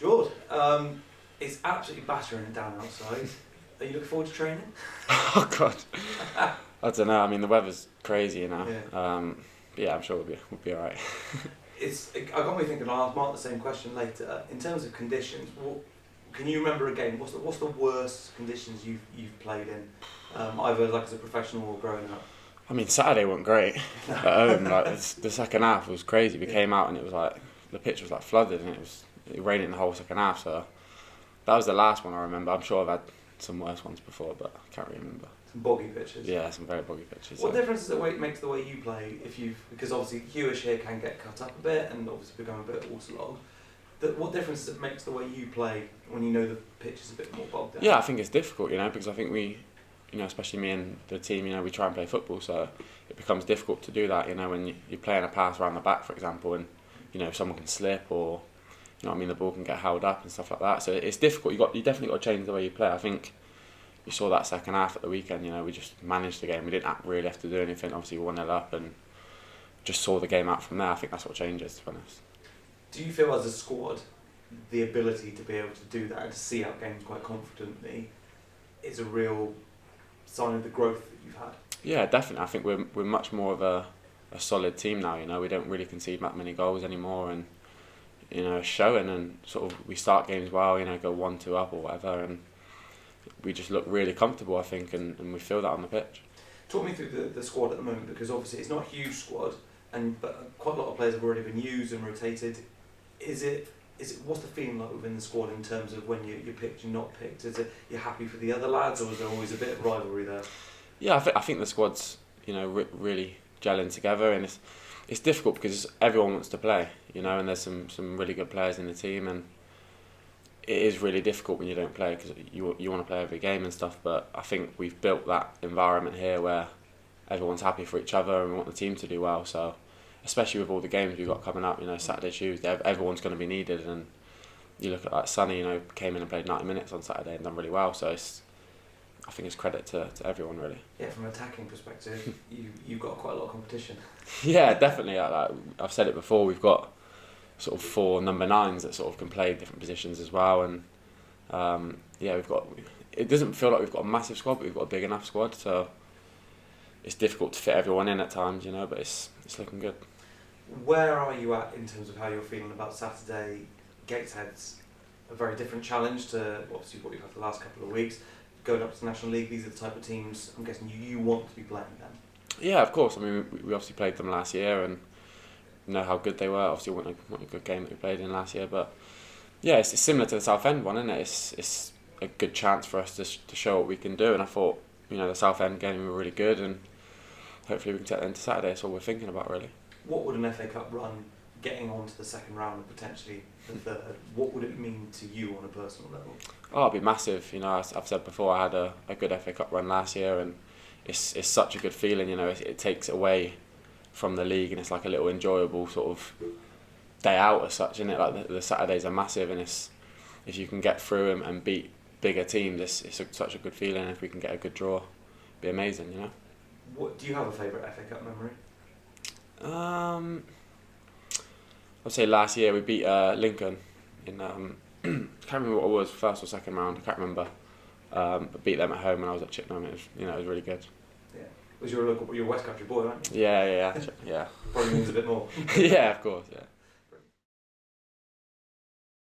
George, it's absolutely battering it down outside. Are you looking forward to training? Oh God, I don't know. I mean, the weather's crazy, you know. Yeah. Yeah, I'm sure we'll be all right. I got me thinking. I'll ask Mark the same question later. In terms of conditions, can you remember a game? What's the worst conditions you've played in, either like as a professional or growing up? I mean, Saturday wasn't great at home. Like the second half was crazy. We came out and it was like the pitch was like flooded and it was raining the whole second half. So that was the last one I remember. I'm sure I've had some worse ones before, but I can't really remember. Some boggy pitches. Yeah, some very boggy pitches. What difference does it make to the way you play because obviously Hewish here can get cut up a bit and obviously become a bit waterlogged. What difference does it make to the way you play when you know the pitch is a bit more bogged down? Yeah, I think it's difficult, you know, because I think we, you know, especially me and the team, you know, we try and play football, so it becomes difficult to do that, you know, when you're playing a pass around the back, for example, and, you know, someone can slip or, you know what I mean, the ball can get held up and stuff like that. So it's difficult. You definitely got to change the way you play. I think you saw that second half at the weekend, you know, we just managed the game. We didn't really have to do anything. Obviously, we 1-0 up and just saw the game out from there. I think that's what changes, to be honest. Do you feel as a squad, the ability to be able to do that and to see out games quite confidently is a real sign of the growth that you've had? Yeah, definitely. I think we're much more of a solid team now, you know. We don't really concede that many goals anymore and, you know, it's showing and sort of we start games well, you know, go 1-2 up or whatever and we just look really comfortable, I think, and we feel that on the pitch. Talk me through the squad at the moment, because obviously it's not a huge squad but quite a lot of players have already been used and rotated. What's the feeling like within the squad in terms of when you're picked and not picked? Is it you're happy for the other lads, or is there always a bit of rivalry there? Yeah, I think the squad's, you know, really gelling together, and it's difficult because everyone wants to play, you know, and there's some really good players in the team, and it is really difficult when you don't play because you want to play every game and stuff. But I think we've built that environment here where everyone's happy for each other and we want the team to do well. So, especially with all the games we've got coming up, you know, Saturday, Tuesday, everyone's going to be needed. And you look at like Sonny, you know, came in and played 90 minutes on Saturday and done really well. So I think it's credit to everyone really. Yeah, from an attacking perspective, you've got quite a lot of competition. Yeah, definitely. I've said it before. We've got sort of 4 number 9s that sort of can play different positions as well. And yeah, it doesn't feel like we've got a massive squad, but we've got a big enough squad. So it's difficult to fit everyone in at times, you know, but it's looking good. Where are you at in terms of how you're feeling about Saturday? Gateshead's a very different challenge to obviously what you've had the last couple of weeks. Going up to the National League, these are the type of teams I'm guessing you want to be playing them. Yeah, of course. I mean, we obviously played them last year and know how good they were. Obviously, it wasn't a good game that we played in last year, but yeah, it's similar to the Southend one, isn't it? It's a good chance for us to show what we can do. And I thought, you know, the Southend game were really good, and hopefully we can take that into Saturday. That's all we're thinking about, really. What would an FA Cup run, getting on to the second round and potentially the third, what would it mean to you on a personal level? Oh, it'd be massive. You know, I've said before, I had a good FA Cup run last year, and it's such a good feeling. You know, it takes away from the league, and it's like a little enjoyable sort of day out as such, isn't it? Like the Saturdays are massive, and if you can get through and beat bigger teams, it's such a good feeling. If we can get a good draw, it'd be amazing, you know. What do you have a favourite FA Cup memory? I'd say last year we beat Lincoln in I can't remember what it was, first or second round, I can't remember, but beat them at home when I was at Chippenham. It was really good. Yeah, was you're a West Country boy, aren't you? Yeah. Probably means a bit more. Yeah, of course, yeah.